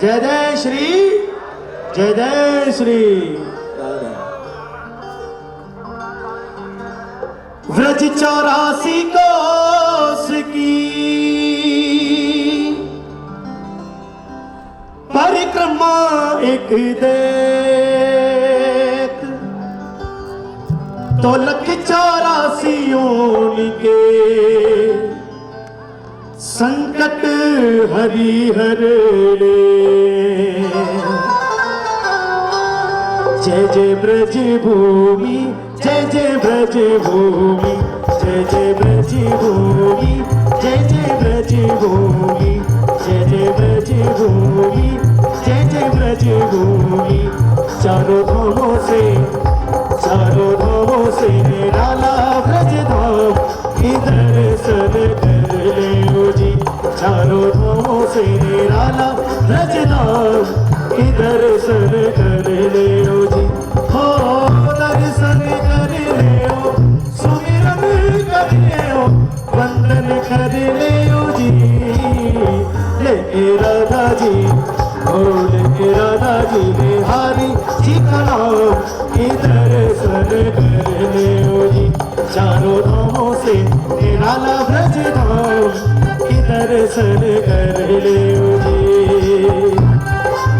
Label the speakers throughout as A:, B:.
A: जय जय श्री, जय जय श्री व्रज 84 कोस की परिक्रमा एक देख तो 184 योनि के संकट हरि हरे। जय जय ब्रज भूमि, जय जय ब्रज भूमि, जय जय ब्रज भूमि, जय जय ब्रज भूमि, जय जय ब्रज भूमि, जय जय ब्रज भूमि। चारों धामों से निराला ब्रज धाम की दर्शन कर ले जी। चारों धामों से निराला ब्रज धाम की दर्शन कर ले जी। हो दर्शन कर ले, सुमिरन कर ले, वंदन कर ले जी। लेके राधा जी, ओ लेके राधा जी बिहारी जी का नाम की दर्शन कर ले जी। चारों धामों से निराला ब्रज धाम की दर्शन कर ले जी।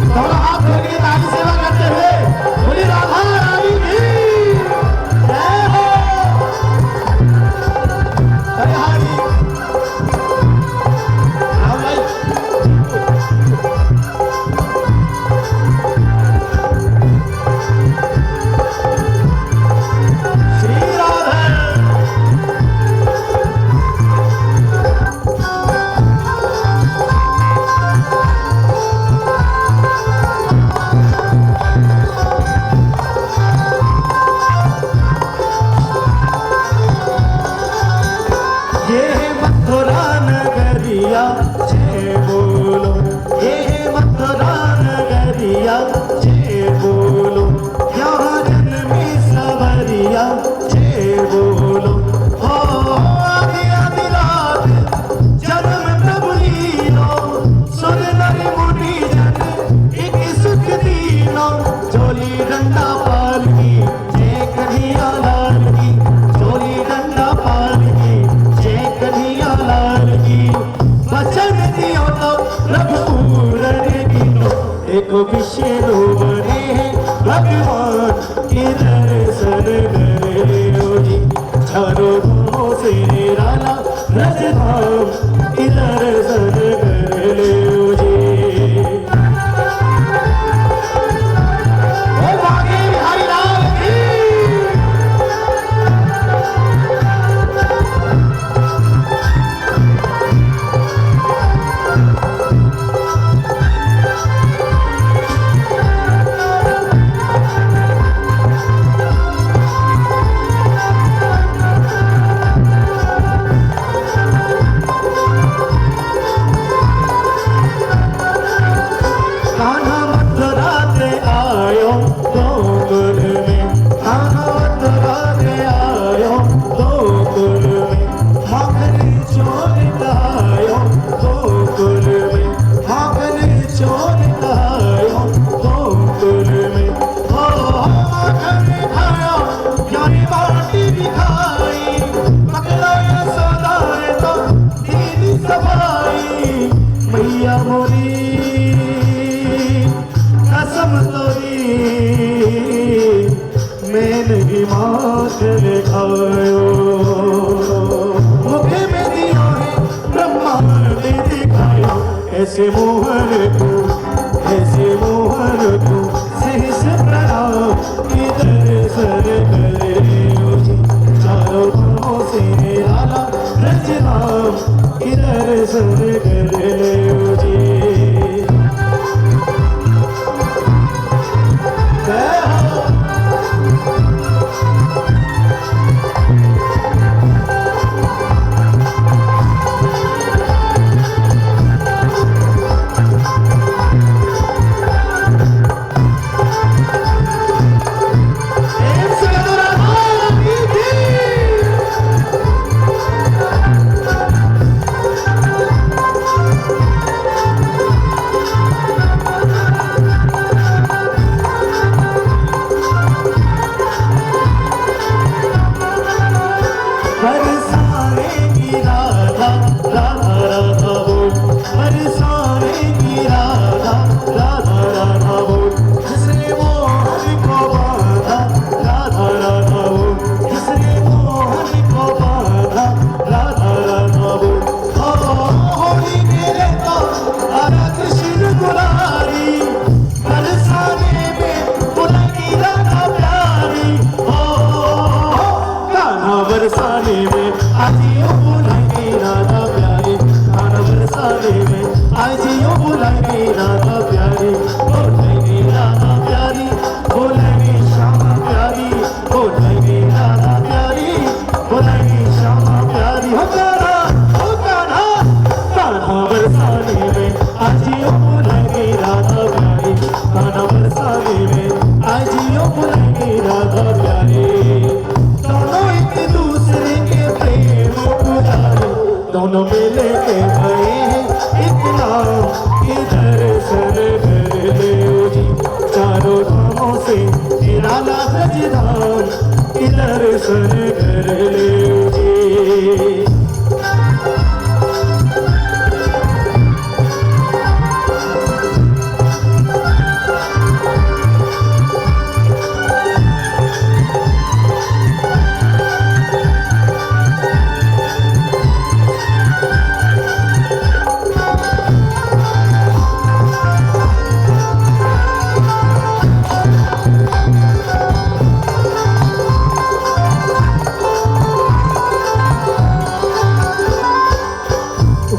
A: थोड़ा हाथ जोड़िए ताली सेवा करते हुए बोली राधा रानी की जय हो। हरे हरि राम भाई श्री राधे। ये मथुरा नगरिया जय बोलो, ये मथुरा नगरिया जय बोलो। यहाँ जन्मी सवरिया जय बोलो। हो आदि आदि रात जन्म प्रभु लीनो, सुर नर मुनि जन एक सुख दीनो। चोली डंडा पाल की जय कन्हैया लाल की, चोली डंडा पाल की जय कन्हैया लाल की। वचन दियो तो प्रभु पूरन कीनो, देखो विष्णु बने भगवान के दर्शन कर ले जी। चारों धामों से निराला ब्रज धाम के दर्शन कर ले जी। ओ भागे बिहारी लाल की। कान्हा मथुरा से आयो गोकुल में, कान्हा मथुरा से आयो गोकुल में। माखन चोर आयो गोकुल में, माखन चोर आयो गोकुल में। हो माखन खाया प्यारी बाटी भी खाई, पकड़ा यशोदा ने तो दीदी सफाई। मैया मोरी कसम तोरी मैं नहीं माखन खायो। मुखे में दिया है ब्रह्मांड दिखायो। ऐसे मोहन को, ऐसे मोहन को सहस प्रणाम की दर्शन कर ले जी। चारों धामों से निराला ब्रज धाम की दर्शन कर ले जी। जय हो। जियो बुलाएगी राधा प्यारी खाना बरसाने में, आज जियो बुलाएगी राधा प्यारी, बोलेगी राधा प्यारी, बोलेगी श्यामा प्यारी, बोलेगी राधा प्यारी, बोलेगी श्यामा प्यारी। हो कान्हा कान्हा बरसाने में, आज जियो बुलाएगी राधा प्यारी खाना बरसाने में, आज जियो बुलाएगी राधा प्यारी। दोनों एक दूसरे के प्रेम पुजारी, दोनों मिले के गए हैं एक नाम की दर्शन कर ले जी, चारों धामों से निराला ब्रज धाम की दर्शन कर ले जी।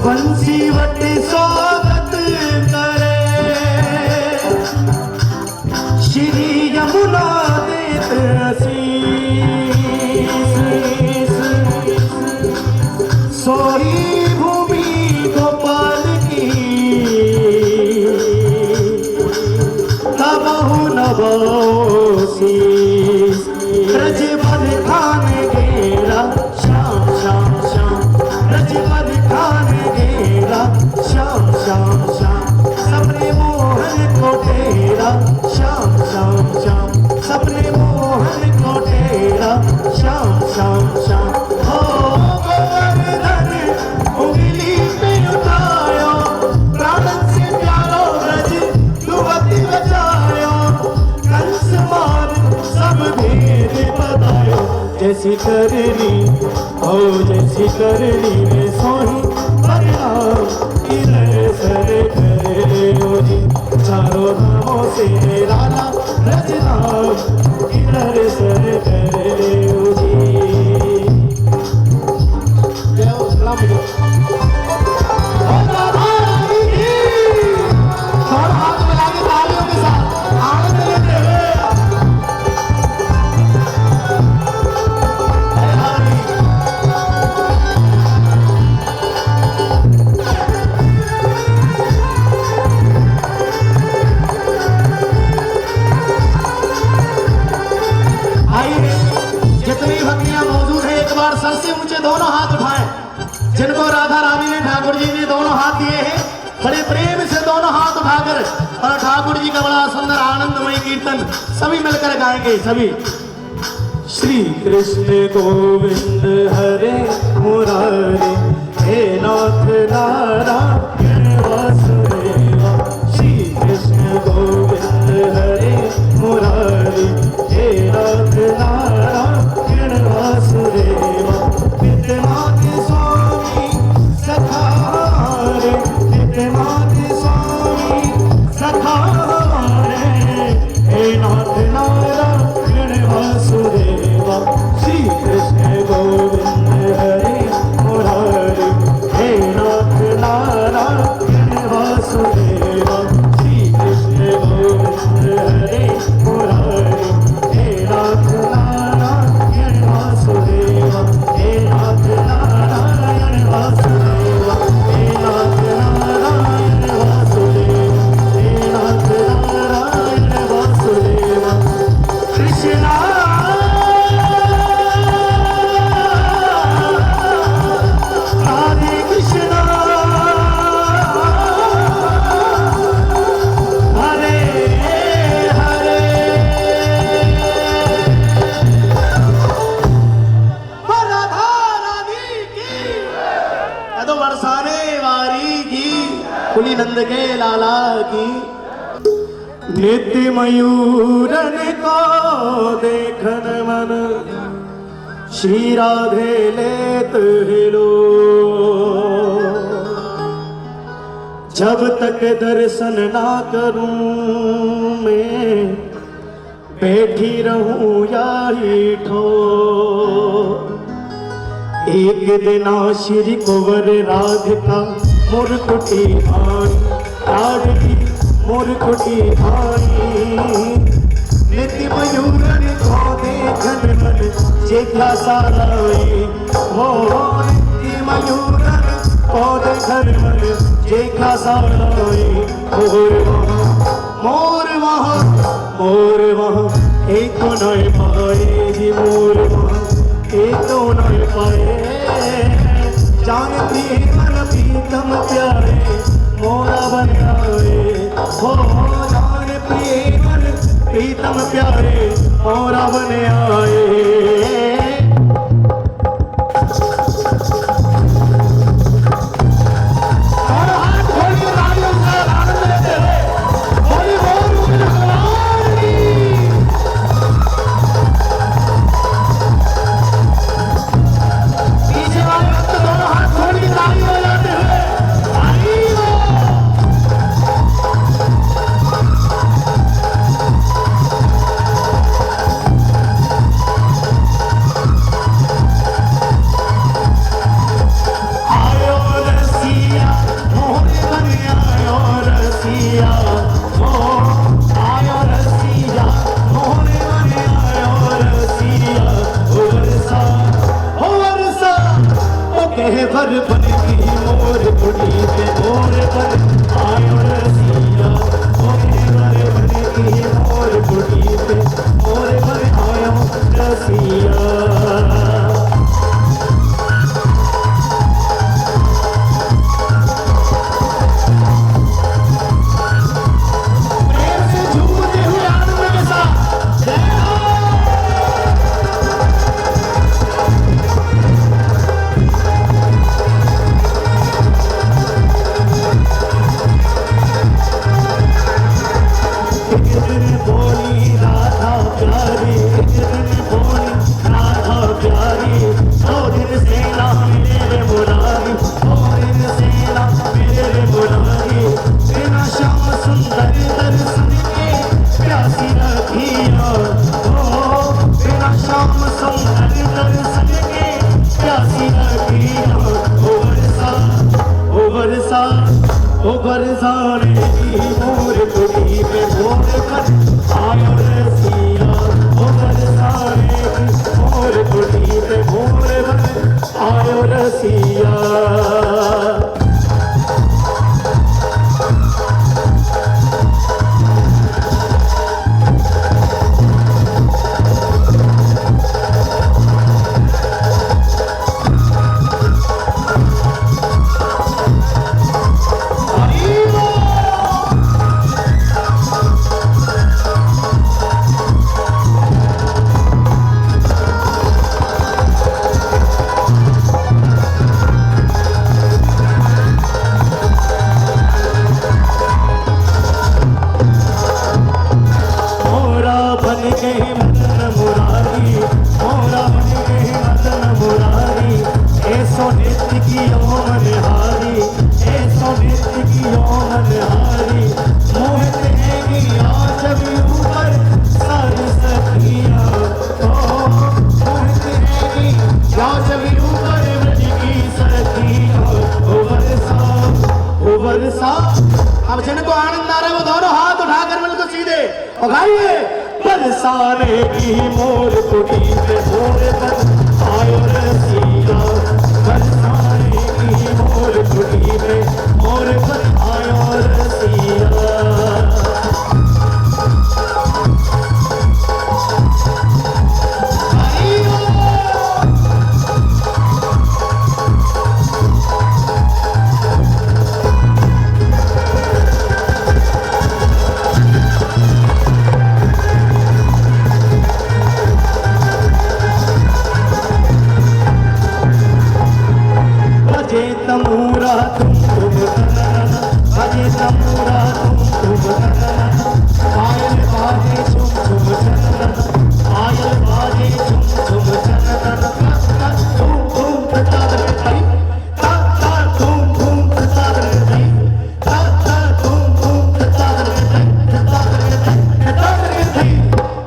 A: बंसीवट स्वागत करे श्री यमुना देत आशीष, सोई भूमि गोपाल की तबहु नवोशीष, ब्रजबन खान घेरा श्याम श्याम श्याम, ब्रजबन खान घेरा श्याम श्याम श्याम, सपने मोहन को तेरा श्याम श्याम श्याम, सपने मोहन को तेरा श्याम श्याम श्याम। हो गोवर्धन उंगली पे उठायो, प्राणन से प्यारो ब्रज युवती बचायो, कंस मार सब भेद बतायो, जैसी करनी हो जैसी करनी में सोही परिणाम की दर्शन करे जी, चारों धामों से निराला ब्रज धाम की दर्शन करे जी। जय हो सलाम हो राधा रानी की। और हाथ मिला के तालियों के साथ आनंद लेते हुए सर से ऊंचे दोनों हाथ उठाएं, जिनको राधा रानी ने ठाकुर जी ने दोनों हाथ दिए हैं, बड़े प्रेम से दोनों हाथ उठाकर और ठाकुर जी का बड़ा सुंदर आनंदमय कीर्तन सभी मिलकर गाएंगे सभी। श्री कृष्ण गोविंद हरे मुरारी, हे नाथ नारायण वासुदेवा, श्री कृष्ण गोविंद हरे मुरारी, हे नाथ नारायण वासुदेवा, विद्यनाथ स्वामी सखा रे, विद्यनाथ स्वामी सखा रे, हे नाथ नारायण वासुदेवा, श्री कृष्ण गोविंद हरे मुरारी, हे नाथ नारायण वासुदेवा, श्री कृष्ण गोविंद हरे मुरारी, हे नाथ नारायण वासुदेवा, हे नाथ नारायण वासुदेवा, हे नाथ नारायण वासुदेवा, हे नाथ नारायण वासुदेवा। कृष्णा राधे कृष्णा हरे हरे। राधा रानी की तो बरसाने वाली की, कुली नंद के लाला की। नित्य मयूरन को देखन मन, श्री राधे लेत हिलो, जब तक दर्शन ना करूं मैं, बैठी रहूं या ही ठो। एक दिन श्री कुंवर राधिका मुरकुटी आई, लाडली मुरकुटी आई। नित्य मयूरन को देखन मन जेठा साराए, हो नित्य मयूरन को देखन मन जेठा साराए। मोर वहाँ मोर वहाँ एक तो नहीं पाए जी, मोर वहाँ एक तो नहीं पाए। जानती मन प्रीतम प्यारे मोरा बन आए, हो जान प्रिय मन प्रीतम प्यारे मोरा बन आए। भर बन की मोर कुटी पे मोर बन आयो रसिया, भर बन की मोर कुटी पे मोर बन आयो रसिया। बरसाने की मोर कुटी पे मोर बन आयो रसिया, बरसाने की मोर कुटी पे मोर बन आयो रसिया। अब जिनको आनंद आ रहा है वो दोनों हाथ उठाकर बिल्कुल सीधे उठाइए। बरसाने की मोर कुटी पे मोर बन आयो रसिया, बरसाने की मोर कुटी पे मोर बन आयो रसिया। तमूरा तुम बजे तमूरा तुम आयल बाजे झुम झुम आयल बाजे झुम झुम धूम धूम तादर भाई ता धूम धूम तादर भाई ता धूम धूम तादर भाई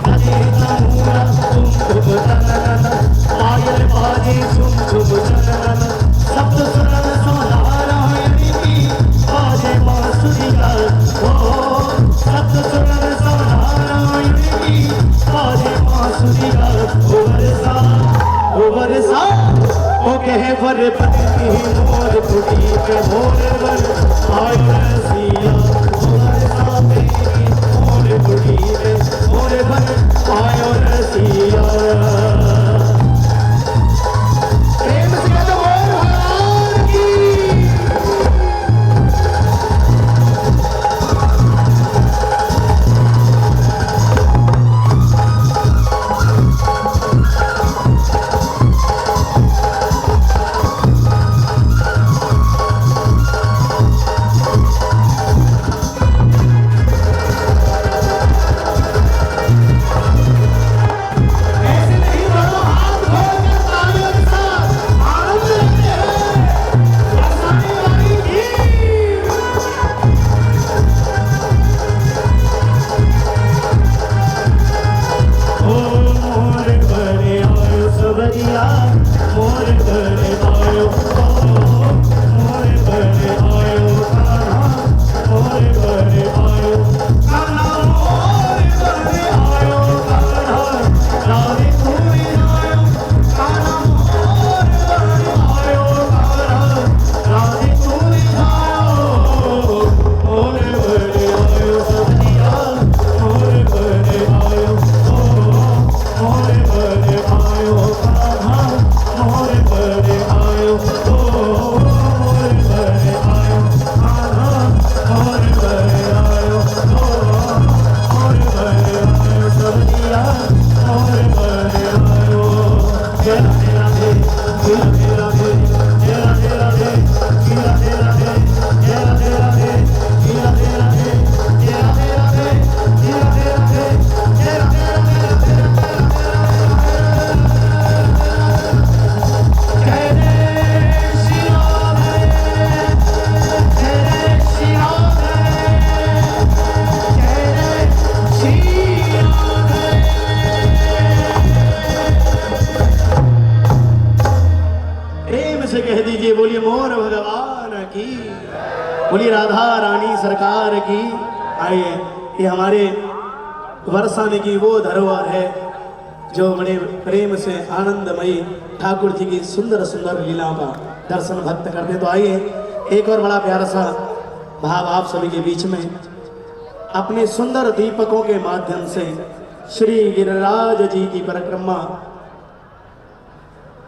A: बजे तमूरा तुम आयल बाजे झुम झुम वर बनती मोर कुटी के मोर वर आयो रसिया मोर कुटी के मोर वर आयो रसिया प्रेम से कहते मोर भगवान की कह दीजिए बोलिए मोर भगवान की, बोलिए राधा रानी सरकार की। आइए, ये हमारे बरसाने की वो धरोहर है जो बड़े प्रेम से आनंदमयी ठाकुर जी की सुंदर सुंदर लीलाओं का दर्शन भक्त करते। तो आइए एक और बड़ा प्यारा सा भाव आप सभी के बीच में अपने सुंदर दीपकों के माध्यम से श्री गिरिराज जी की परिक्रमा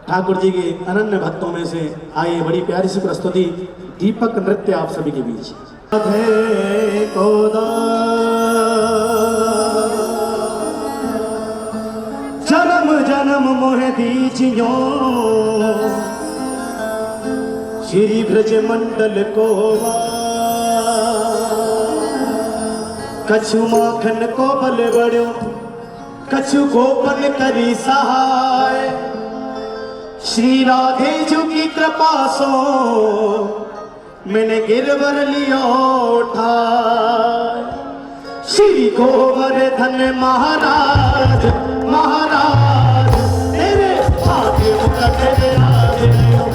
A: ठाकुर जी के अनन्य भक्तों में से आइए बड़ी प्यारी सी प्रस्तुति दीपक नृत्य आप सभी के बीच। जन्म जन्म मोह दीजियो श्री ब्रज मंडल को कछु माखन को बल बड़ो कछु गोपन करी सहाय श्री राधे जी की कृपा सो मैंने गिरवर लियो उठाए श्री गोवर्धन महाराज महाराज तेरे आगे मुकट विराज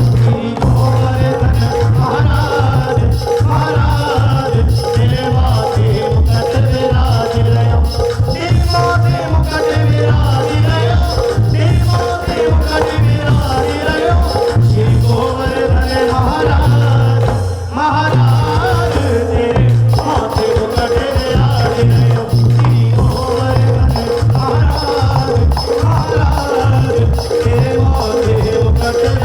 A: श्री गोवर्धन महाराज महाराज तेरे माथे मुकट विराज तेरे माथे मुकट विराज तेरे माथे मुकट श्री गोवर्धन महाराज महाराज तेरे माथे मुकट विराज श्री गोवर्धन महाराज महाराज तेरे माथे मुकट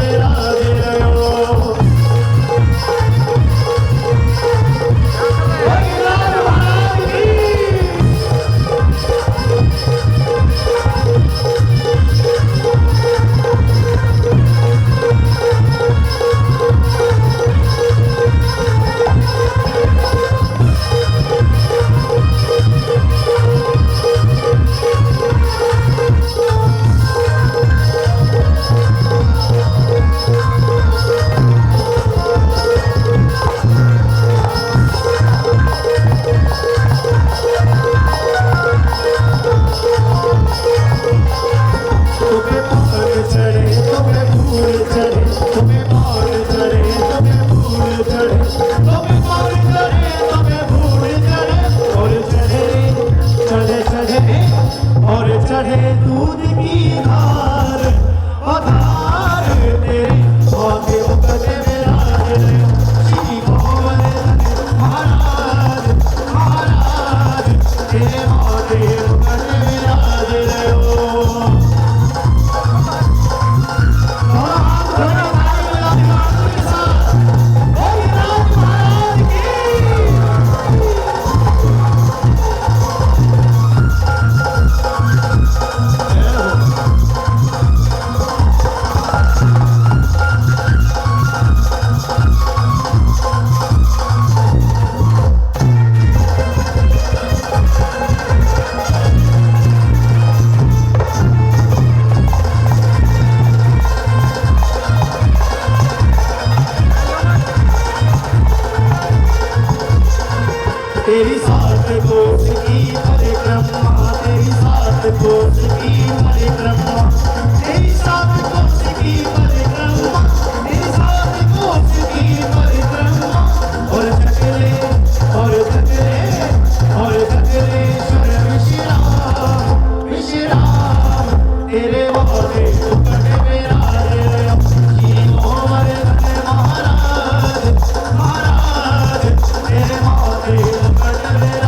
A: तेरी सात कोस की परिक्रमा, तेरी सात कोस की परिक्रमा, तेरी सात कोस की परिक्रमा, तेरी सात कोस की परिक्रमा। और चक्रे और चक्रे और चक्रेश्वर विश्राम विश्राम, तेरे वादे मुकट विराजे महाराज महाराज, तेरे माथे मुकट विराजे।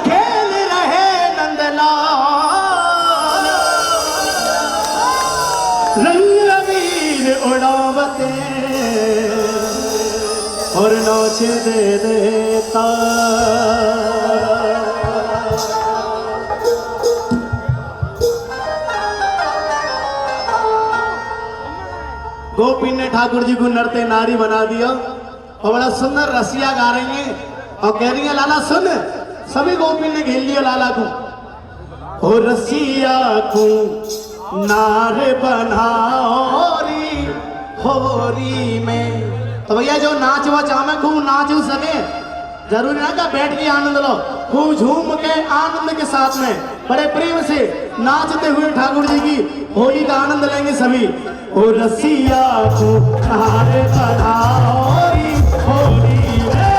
A: खेल रहे नंदलाल रंग वीर उड़ावते और नाच दे देता। गोपी ने ठाकुर जी को नरते नारी बना दिया और बड़ा सुंदर रसिया गा रही है और कह रही है लाला सुन। सभी गोपी ने घेर लिया लाला को। ओ रसिया को नार बनाओरी होरी में। तो भैया जो नाच वो चाहे खूब नाच सके, जरूरी ना का बैठ के आनंद लो, खूब झूम के आनंद के साथ में बड़े प्रेम से नाचते हुए ठाकुर जी की होली का आनंद लेंगे सभी। ओ रसिया को नार बनाओरी होली में,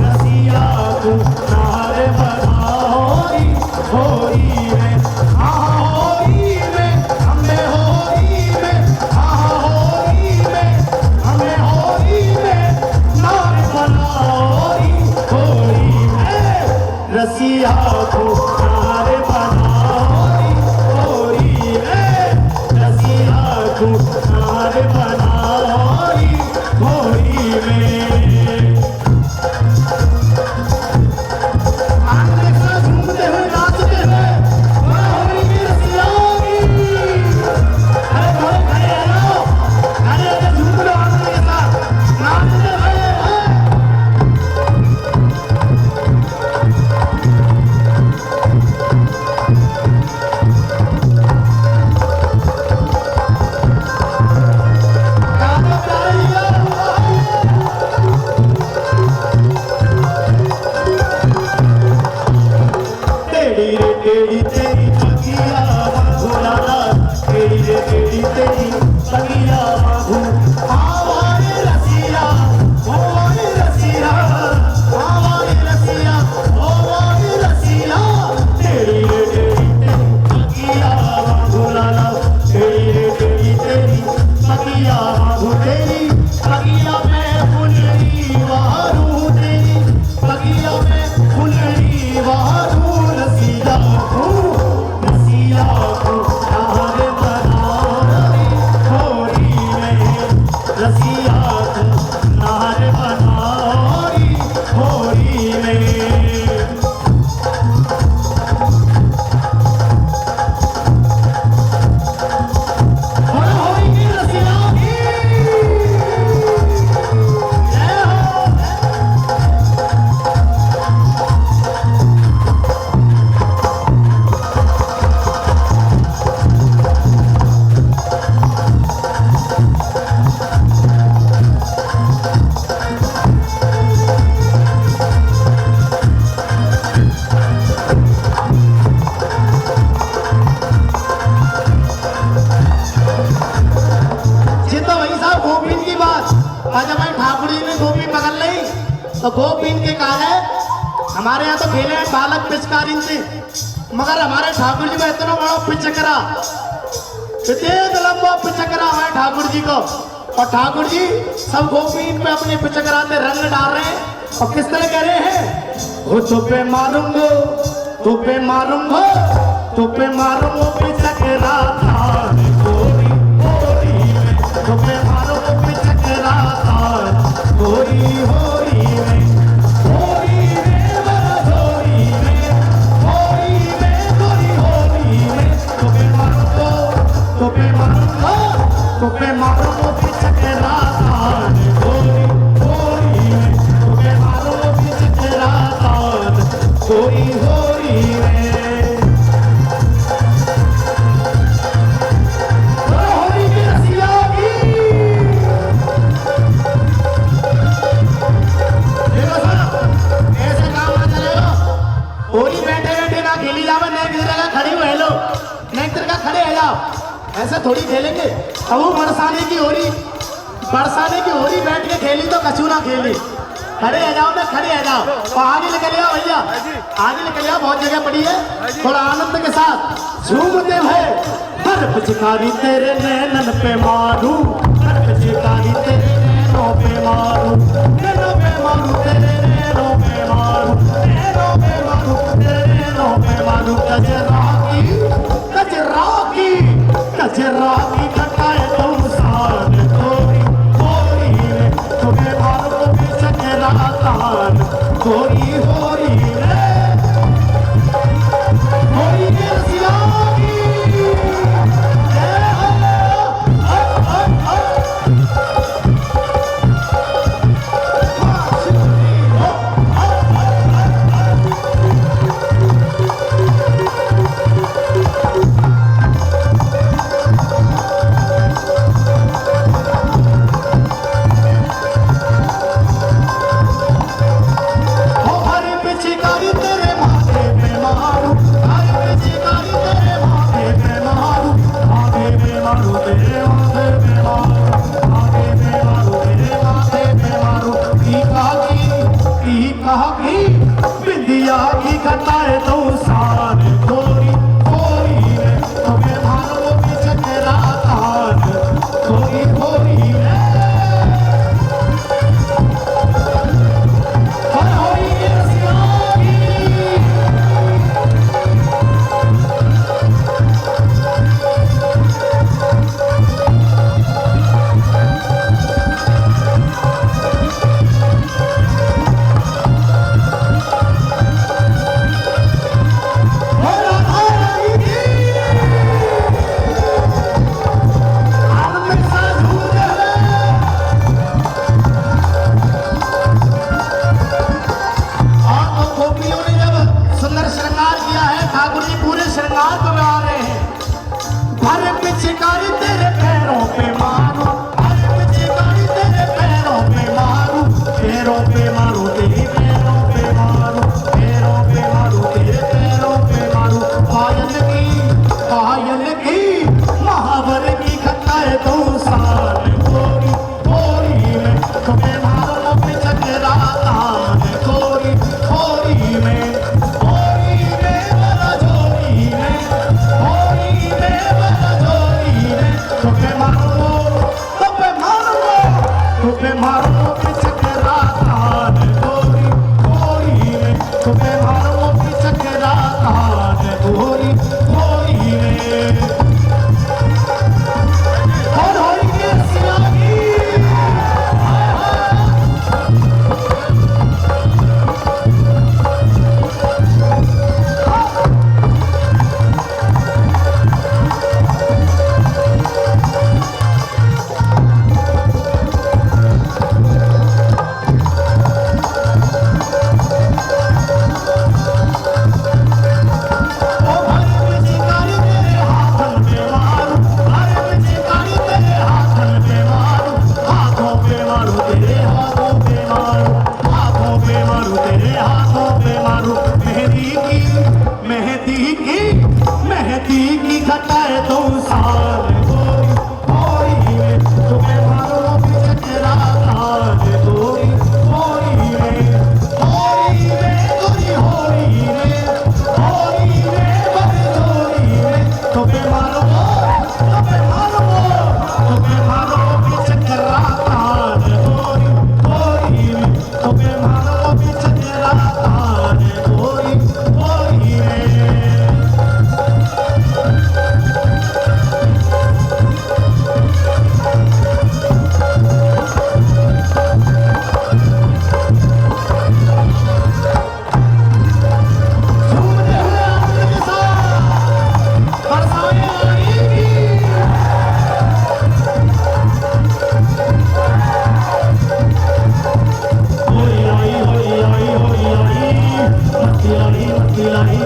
A: रसिया को नार बनाओरी होली में। होली में हमें होली में, होली में हमें होली में नार बनाओरी होली में। रसिया को नार बनाओरी होली में, रसिया को नार बनाओरी होली में। झूमते हुए नाचते हुए होली की रसिया की। अरे थोड़े खड़े हैं ना, खड़े होकर झूम लो आनंद के साथ, नाचते हुए। तेरी रे तेरी तेरी बगिया बाबू लाला, तेरी रे तेरी तेरी बगिया बाबू। आवारे रसिया ओवारे रसिया, आवारे रसिया ओवारे रसिया। तेरी रे तेरी तेरी बगिया बाबू लाला, तेरी रे तेरी तेरी बगिया बाबू। तेरी बगिया में फुलरी वारू, तेरी बगिया में फुलरी वारू। रसिया को नार बनाओरी होली में, रसिया को नार बनाओरी होली में। होली की रसिया की जय हो। तो वही साहब गोपीन की बात। आज हमारे ठाकुर जी ने गोपी पकड़ ली तो गोपीन के कहा है हमारे यहाँ तो खेले हैं बालक पिचकारी से, मगर हमारे ठाकुर जी को इतना बड़ा पिचकरा, इतना लंबा पिचकरा है ठाकुर जी को। और ठाकुर जी सब गोपीन पे अपने पिचकराते रंग डाल रहे हैं और किस तरह कह रहे हैं। वो तुपे मारूंगो, तुपे मारूंगो, तुपे मारूंगो पिचकराता गोरी होली में। तुपे मारूंगो पिचकराता गोरी होली में, होली में बड़ा होली में, होली में गोरी होली में। तुपे मारूंगो, तुपे मारूंगो, तुपे मारूंगो पिचकराता गोरी होली में। तुपे मारूंगो पिचकराता गोरी होली में। होली की रसिया की देखो सुनो, ऐसे काम ना चलेगा। होली बैठे बैठे ना खेली जावे, नेक जगह खड़ी हुए लो, नेक जगह खड़े हो जाओ, ऐसे थोड़ी खेलेंगे। अब वो बरसाने की होली बैठ के खेली तो कछू ना खेली। खड़े आ जाओ ना, खड़े आ जाओ और आगे निकल जाओ भैया, आगे निकल जाओ, बहुत जगह पड़ी है। थोड़ा आनंद के साथ झूमते हुए हर पिचकारी तेरे नैनन पे मारू, हर पिचकारी तेरे नैनों पे मारू, नैनों पे मारू, तेरे नैनों पे मारू, नैनों पे मारू।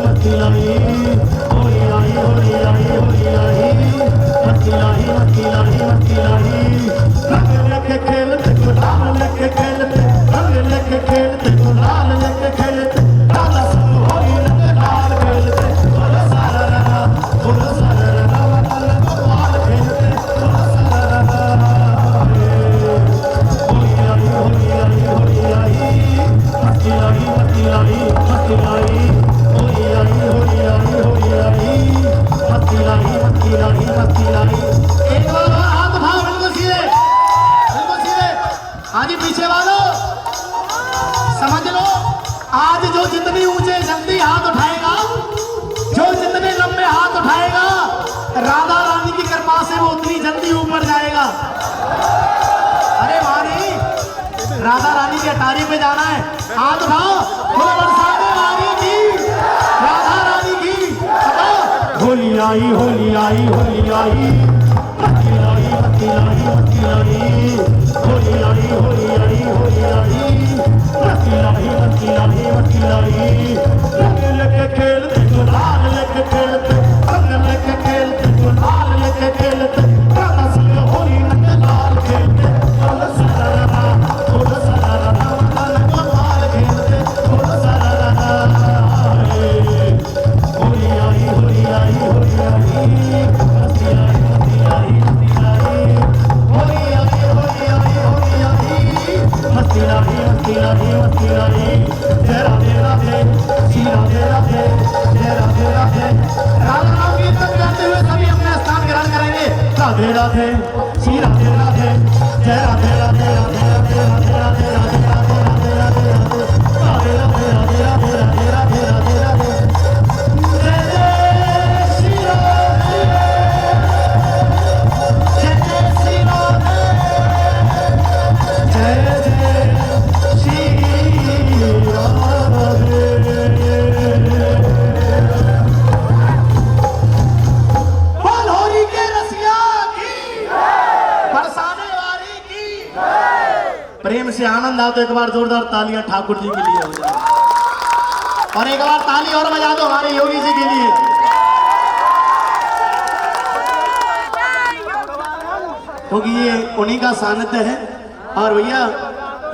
A: मस्ती लाई होली आई होली आई होली आई मस्ती लाई मस्ती लाई मस्ती लाई रंग लेके खेलते गुलाल लेके खेलते रंग लेके खेलते गुलाल लेके खेलते लाला संग होली रंग लाल खेलते बोलो सारा रंगा बोलो सारा रंगा वाला गोपाल खेलते बोलो सारा रंगा होली आई होली आई होली आई मस्ती लाई मस्ती लाई मस्ती लाई होली आई होली आई होली आई मस्ती लाई मस्ती लाई मस्ती लाई एक बार हाथ उठाओ बिल्कुल सीधे आज पीछे वालों समझ लो आज जो जितनी ऊंचे जल्दी हाथ उठाएगा जो जितने लंबे हाथ उठाएगा राधा रानी की कृपा से वो उतनी जल्दी ऊपर जाएगा। अरे वारी राधा रानी के अटारी पे जाना है हाथ उठाओ बोलो बरसाने वारी की राधा रानी की होली आई होली आई होली आई मस्ती लाई मस्ती लाई मस्ती लाई होली आई होली आई होली आई मस्ती लाई मस्ती लाई मस्ती लाई रंग लेके खेलते गुलाल लेके खेलते रंग लेके खेलते गुलाल लेके खेलते राधा संग होली रंग लाल खेलते बोलो सारा राधा बोलो सारा राधा वाला गोपाल खेलते बोलो सारा राधा होली आई होली आई होली आई मस्ती लाई मस्ती लाई मस्ती लाई होली आई होली आई होली आई मस्ती लाई मस्ती लाई मस्ती लाई जय राधे राधे श्री राधे राधे जय राधे राधे राधा नाम कीर्तन करते हुए सभी अपने स्थान ग्रहण करेंगे। राधे राधे श्री राधे राधे जय राधे राधे राधे राधे राधे राधे राधे राधे राधे राधे राधे राधे राधे राधे राधे राधे राधे राधे जय जय श्री राधे जय जय श्री राधे जय जय श्री राधे बोल होली के रसिया की बरसाने वाली की प्रेम से आनंद आओ तो एक बार जोरदार तालियां ठाकुर जी के लिए हो जाए और एक बार ताली और बजा दो हमारे योगी जी के लिए। क्योंकि ये उन्हीं का सानिध्य है और भैया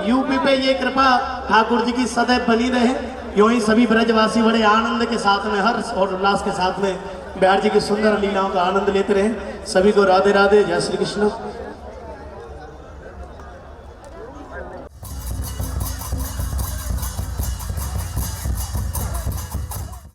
A: यूपी पे ये कृपा ठाकुर जी की सदैव बनी रहे। यूं ही सभी ब्रजवासी बड़े आनंद के साथ में हर्ष और उल्लास के साथ में बिहार जी की सुंदर लीलाओं का आनंद लेते रहे। सभी को राधे राधे जय श्री कृष्ण।